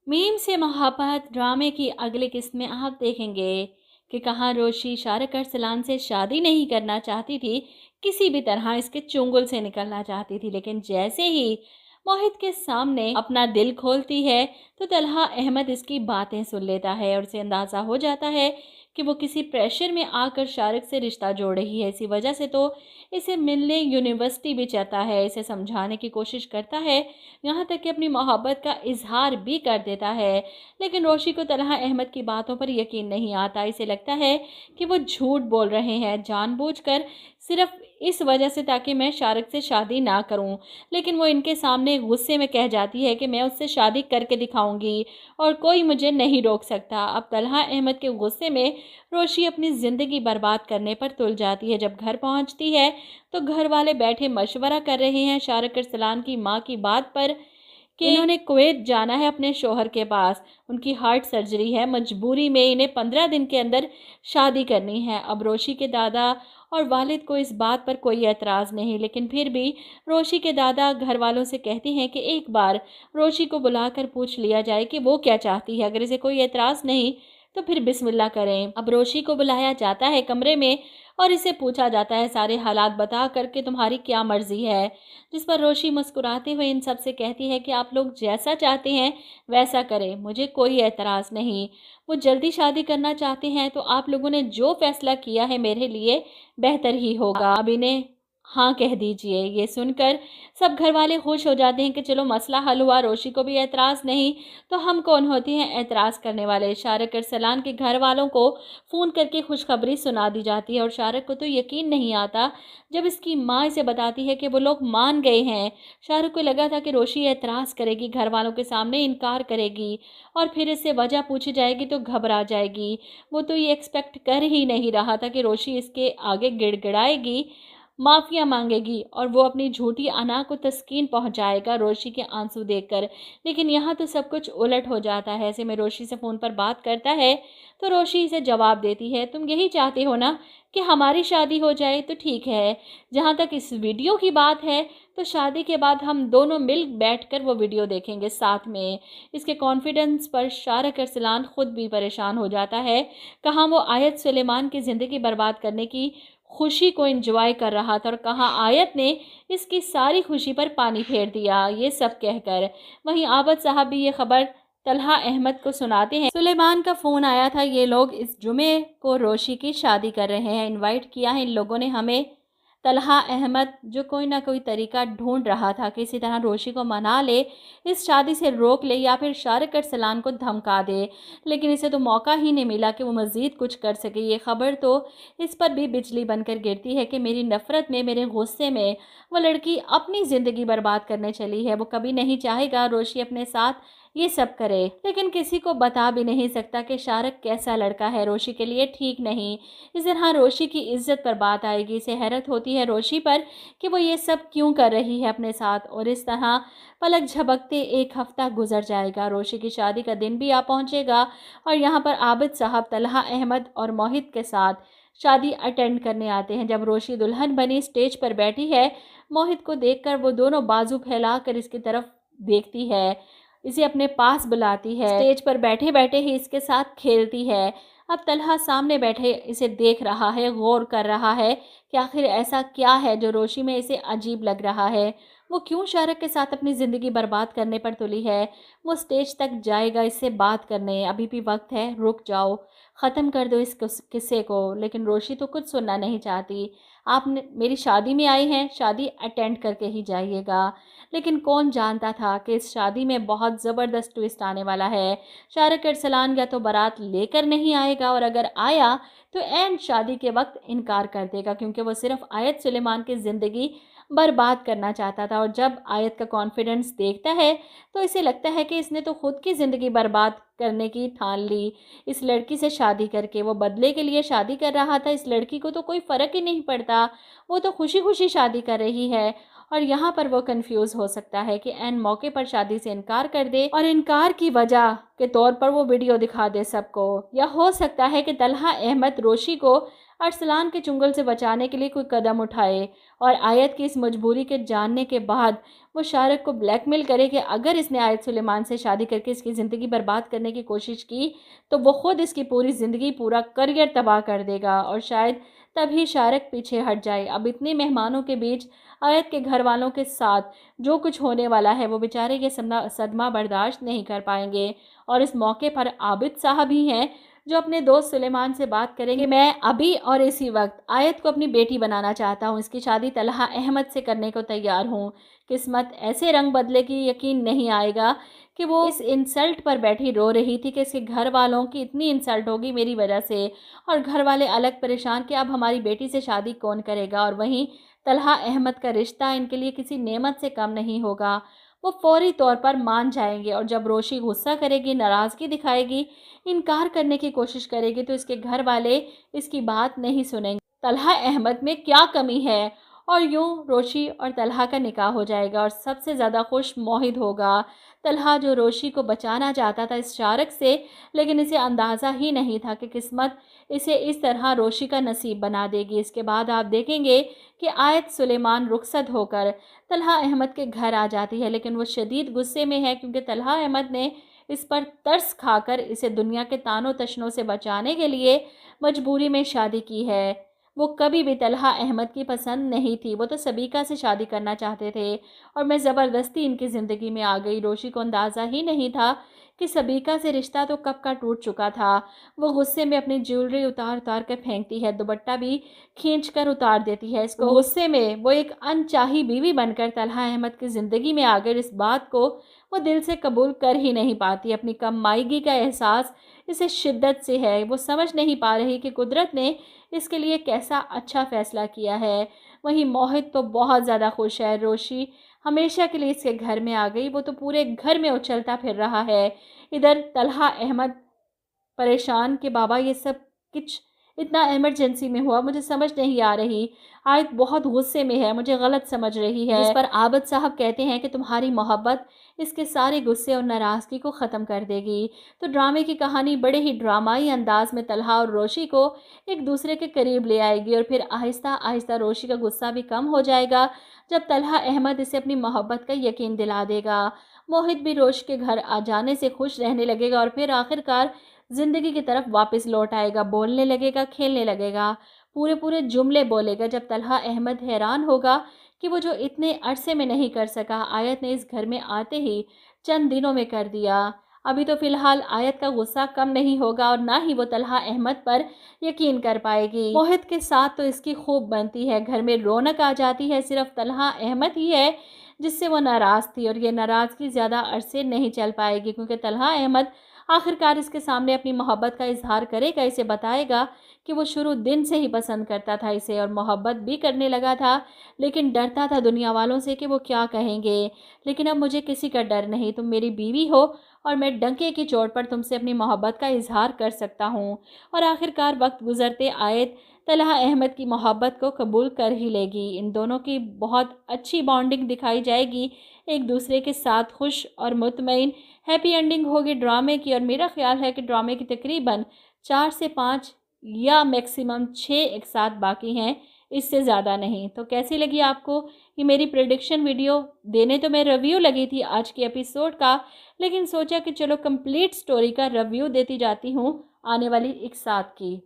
Meme से मोहब्बत ड्रामे की अगली किस्त में आप देखेंगे कि कहाँ रोशी शारक अरसलान से शादी नहीं करना चाहती थी, किसी भी तरह इसके चुंगल से निकलना चाहती थी। लेकिन जैसे ही मोहित के सामने अपना दिल खोलती है तो तलहा अहमद इसकी बातें सुन लेता है और उसे अंदाज़ा हो जाता है कि वो किसी प्रेशर में आकर शारक से रिश्ता जोड़ रही है। इसी वजह से तो इसे मिलने यूनिवर्सिटी भी चाहता है, इसे समझाने की कोशिश करता है, यहाँ तक कि अपनी मोहब्बत का इजहार भी कर देता है। लेकिन रोशी को तलहा अहमद की बातों पर यकीन नहीं आता। इसे लगता है कि वो झूठ बोल रहे हैं जानबूझकर, सिर्फ इस वजह से ताकि मैं शारक से शादी ना करूं। लेकिन वो इनके सामने गुस्से में कह जाती है कि मैं उससे शादी करके दिखाऊंगी और कोई मुझे नहीं रोक सकता। अब तलहा अहमद के गुस्से में रोशी अपनी ज़िंदगी बर्बाद करने पर तुल जाती है। जब घर पहुंचती है तो घर वाले बैठे मशवरा कर रहे हैं शारक अरसलान की माँ की बात पर कि इन्होंने कुवैत जाना है अपने शोहर के पास। उनकी हार्ट सर्जरी है, मजबूरी में इन्हें 15 दिन के अंदर शादी करनी है। अब रोशी के दादा और वालिद को इस बात पर कोई एतराज़ नहीं, लेकिन फिर भी रोशी के दादा घर वालों से कहते हैं कि एक बार रोशी को बुलाकर पूछ लिया जाए कि वो क्या चाहती है। अगर इसे कोई एतराज़ नहीं तो फिर बिस्मिल्लाह करें। अब रोशी को बुलाया जाता है कमरे में और इसे पूछा जाता है सारे हालात बता करके तुम्हारी क्या मर्जी है। जिस पर रोशी मुस्कुराते हुए इन सब से कहती है कि आप लोग जैसा चाहते हैं वैसा करें, मुझे कोई एतराज़ नहीं। वो जल्दी शादी करना चाहते हैं तो आप लोगों ने जो फैसला किया है मेरे लिए बेहतर ही होगा, अब इन्हें हाँ कह दीजिए। ये सुनकर सब घर वाले खुश हो जाते हैं कि चलो मसला हल हुआ, रोशी को भी एतराज़ नहीं तो हम कौन होते हैं एतराज़ करने वाले। शारक अरसलान के घर वालों को फ़ोन करके खुशखबरी सुना दी जाती है और शारक को तो यकीन नहीं आता जब इसकी माँ इसे बताती है कि वो लोग मान गए हैं। शाहरुख को लगा था कि रोशी एतराज़ करेगी, घर वालों के सामने इनकार करेगी और फिर इससे वजह पूछी जाएगी तो घबरा जाएगी। वो तो ये एक्सपेक्ट कर ही नहीं रहा था कि रोशी इसके आगे गिड़गिड़ाएगी, माफ़िया मांगेगी और वो अपनी झूठी अना को तस्कीन पहुंचाएगा रोशी के आंसू देखकर। लेकिन यहाँ तो सब कुछ उलट हो जाता है। ऐसे में रोशी से फ़ोन पर बात करता है तो रोशी इसे जवाब देती है, तुम यही चाहते हो ना कि हमारी शादी हो जाए, तो ठीक है। जहाँ तक इस वीडियो की बात है तो शादी के बाद हम दोनों मिल बैठकर वो वीडियो देखेंगे साथ में। इसके कॉन्फिडेंस पर शारक अरसलान खुद भी परेशान हो जाता है। कहाँ वो आयत सुलेमान की ज़िंदगी बर्बाद करने की खुशी को एंजॉय कर रहा था और कहाँ आयत ने इसकी सारी खुशी पर पानी फेर दिया, ये सब कहकर। वहीं आबद साहब भी ये खबर तलहा अहमद को सुनाते हैं। सुलेमान का फ़ोन आया था, ये लोग इस जुमे को रोशी की शादी कर रहे हैं, इनवाइट किया है इन लोगों ने हमें। तलहा अहमद जो कोई ना कोई तरीका ढूंढ रहा था कि इसी तरह रोशी को मना ले, इस शादी से रोक ले या फिर शारक अरसलान को धमका दे, लेकिन इसे तो मौका ही नहीं मिला कि वो मज़ीद कुछ कर सके। ये खबर तो इस पर भी बिजली बनकर गिरती है कि मेरी नफ़रत में, मेरे गुस्से में वो लड़की अपनी ज़िंदगी बर्बाद करने चली है। वो कभी नहीं चाहेगा रोशी अपने साथ ये सब करे, लेकिन किसी को बता भी नहीं सकता कि शारक कैसा लड़का है, रोशी के लिए ठीक नहीं। इस तरह रोशी की इज्जत पर बात आएगी। इसे हैरत होती है रोशी पर कि वो ये सब क्यों कर रही है अपने साथ। और इस तरह पलक झपकते एक हफ्ता गुजर जाएगा, रोशी की शादी का दिन भी आ पहुंचेगा और यहाँ पर आबिद साहब तलहा अहमद और मोहित के साथ शादी अटेंड करने आते हैं। जब रोशी दुल्हन बनी स्टेज पर बैठी है, मोहित को देखकर वो दोनों बाजू फैलाकर इसकी तरफ देखती है, इसे अपने पास बुलाती है, स्टेज पर बैठे बैठे ही इसके साथ खेलती है। अब तलहा सामने बैठे इसे देख रहा है, गौर कर रहा है कि आखिर ऐसा क्या है जो रोशी में इसे अजीब लग रहा है। वो क्यों शारक के साथ अपनी ज़िंदगी बर्बाद करने पर तुली है। वो स्टेज तक जाएगा इससे बात करने, अभी भी वक्त है, रुक जाओ, ख़त्म कर दो इस किस्से को। लेकिन रोशी तो कुछ सुनना नहीं चाहती। आपने मेरी शादी में आई हैं, शादी अटेंड करके ही जाइएगा। लेकिन कौन जानता था कि इस शादी में बहुत ज़बरदस्त ट्विस्ट आने वाला है। शारक अरसलान या तो बारात लेकर नहीं आएगा और अगर आया तो एंड शादी के वक्त इनकार कर देगा, क्योंकि वो सिर्फ आयत सुलेमान की ज़िंदगी बर्बाद करना चाहता था। और जब आयत का कॉन्फिडेंस देखता है तो इसे लगता है कि इसने तो खुद की ज़िंदगी बर्बाद करने की ठान ली इस लड़की से शादी करके। वो बदले के लिए शादी कर रहा था, इस लड़की को तो कोई फ़र्क ही नहीं पड़ता, वो तो खुशी खुशी शादी कर रही है। और यहाँ पर वो कंफ्यूज हो सकता है कि एन मौके पर शादी से इनकार कर दे और इनकार की वजह के तौर पर वो वीडियो दिखा दे सबको। या हो सकता है कि तलहा अहमद रोशी को ارسلان کے چنگل سے بچانے کے لیے کوئی قدم اٹھائے، اور آیت کی اس مجبوری کے جاننے کے بعد وہ شارک کو بلیک میل کرے کہ اگر اس نے آیت سلیمان سے شادی کر کے اس کی زندگی برباد کرنے کی کوشش کی تو وہ خود اس کی پوری زندگی، پورا کریئر تباہ کر دے گا، اور شاید تبھی شارک پیچھے ہٹ جائے۔ اب اتنے مہمانوں کے بیچ آیت کے گھر والوں کے ساتھ جو کچھ ہونے والا ہے وہ بیچارے یہ صدمہ برداشت نہیں کر پائیں گے، اور اس موقع پر عابد صاحب ہی ہیں جو اپنے دوست سلیمان سے بات کریں گے، میں ابھی اور اسی وقت آیت کو اپنی بیٹی بنانا چاہتا ہوں، اس کی شادی طلحہ احمد سے کرنے کو تیار ہوں۔ قسمت ایسے رنگ بدلے کی یقین نہیں آئے گا کہ وہ اس انسلٹ پر بیٹھی رو رہی تھی کہ اس کے گھر والوں کی اتنی انسلٹ ہوگی میری وجہ سے، اور گھر والے الگ پریشان کہ اب ہماری بیٹی سے شادی کون کرے گا، اور وہیں طلحہ احمد کا رشتہ ان کے لیے کسی نعمت سے کم نہیں ہوگا۔ وہ فوری طور پر مان جائیں گے، اور جب روشی غصہ کرے گی، ناراضگی دکھائے گی، انکار کرنے کی کوشش کرے گی تو اس کے گھر والے اس کی بات نہیں سنیں گے۔ طلحہ احمد میں کیا کمی ہے؟ اور یوں روشی اور طلحہ کا نکاح ہو جائے گا، اور سب سے زیادہ خوش موہد ہوگا۔ طلحہ جو روشی کو بچانا چاہتا تھا اس شارک سے، لیکن اسے اندازہ ہی نہیں تھا کہ قسمت اسے اس طرح روشی کا نصیب بنا دے گی۔ اس کے بعد آپ دیکھیں گے کہ آیت سلیمان رخصت ہو کر طلحہ احمد کے گھر آ جاتی ہے، لیکن وہ شدید غصے میں ہے کیونکہ طلحہ احمد نے اس پر ترس کھا کر اسے دنیا کے تانوں تشنوں سے بچانے کے لیے مجبوری میں شادی کی ہے۔ وہ کبھی بھی طلحہ احمد کی پسند نہیں تھی، وہ تو سبیکہ سے شادی کرنا چاہتے تھے، اور میں زبردستی ان کی زندگی میں آ گئی۔ روشی کو اندازہ ہی نہیں تھا کہ سبیکہ سے رشتہ تو کب کا ٹوٹ چکا تھا۔ وہ غصے میں اپنی جیولری اتار کر پھینکتی ہے، دوپٹہ بھی کھینچ کر اتار دیتی ہے۔ اس کو غصے میں وہ ایک انچاہی بیوی بن کر طلحہ احمد کی زندگی میں آ گئی، اس بات کو وہ دل سے قبول کر ہی نہیں پاتی۔ اپنی کم مائیگی کا احساس اسے شدت سے ہے، وہ سمجھ نہیں پا رہی کہ قدرت نے اس کے لیے کیسا اچھا فیصلہ کیا ہے۔ وہیں موہد تو بہت زیادہ خوش ہے، روشی ہمیشہ کے لیے اس کے گھر میں آ گئی، وہ تو پورے گھر میں اچھلتا پھر رہا ہے۔ ادھر طلحہ احمد پریشان کہ بابا یہ سب کچھ اتنا ایمرجنسی میں ہوا، مجھے سمجھ نہیں آ رہی، آیت بہت غصے میں ہے، مجھے غلط سمجھ رہی ہے۔ اس پر عابد صاحب کہتے ہیں کہ تمہاری محبت اس کے سارے غصے اور ناراضگی کو ختم کر دے گی۔ تو ڈرامے کی کہانی بڑے ہی ڈرامائی انداز میں طلحہ اور روشی کو ایک دوسرے کے قریب لے آئے گی، اور پھر آہستہ آہستہ روشی کا غصہ بھی کم ہو جائے گا جب طلحہ احمد اسے اپنی محبت کا یقین دلا دے گا۔ موہد بھی روشی کے گھر آ جانے سے خوش رہنے لگے گا، اور پھر آخرکار زندگی کی طرف واپس لوٹ آئے گا، بولنے لگے گا، کھیلنے لگے گا، پورے جملے بولے گا۔ جب طلحہ احمد حیران ہوگا کہ وہ جو اتنے عرصے میں نہیں کر سکا، آیت نے اس گھر میں آتے ہی چند دنوں میں کر دیا۔ ابھی تو فی الحال آیت کا غصہ کم نہیں ہوگا، اور نہ ہی وہ طلحہ احمد پر یقین کر پائے گی۔ موہد کے ساتھ تو اس کی خوب بنتی ہے، گھر میں رونق آ جاتی ہے، صرف طلحہ احمد ہی ہے جس سے وہ ناراض تھی، اور یہ ناراضگی زیادہ عرصے نہیں چل پائے گی، کیونکہ طلحہ احمد آخرکار اس کے سامنے اپنی محبت کا اظہار کرے گا، اسے بتائے گا کہ وہ شروع دن سے ہی پسند کرتا تھا اسے، اور محبت بھی کرنے لگا تھا، لیکن ڈرتا تھا دنیا والوں سے کہ وہ کیا کہیں گے۔ لیکن اب مجھے کسی کا ڈر نہیں، تم میری بیوی ہو، اور میں ڈنکے کی چوٹ پر تم سے اپنی محبت کا اظہار کر سکتا ہوں۔ اور آخرکار وقت گزرتے آیت طلحہ احمد کی محبت کو قبول کر ہی لے گی۔ ان دونوں کی بہت اچھی بانڈنگ دکھائی جائے گی، ایک دوسرے کے ساتھ خوش اور مطمئن ہیپی اینڈنگ ہوگی ڈرامے کی، اور میرا خیال ہے کہ ڈرامے کی تقریباً 4 سے 5 یا میکسیمم 6 ایک ساتھ باقی ہیں، اس سے زیادہ نہیں۔ تو کیسی لگی آپ کو یہ میری پریڈکشن ویڈیو؟ دینے تو میں ریویو لگی تھی آج کی ایپیسوڈ کا، لیکن سوچا کہ چلو کمپلیٹ سٹوری کا ریویو دیتی جاتی ہوں آنے والی ایک ساتھ کی۔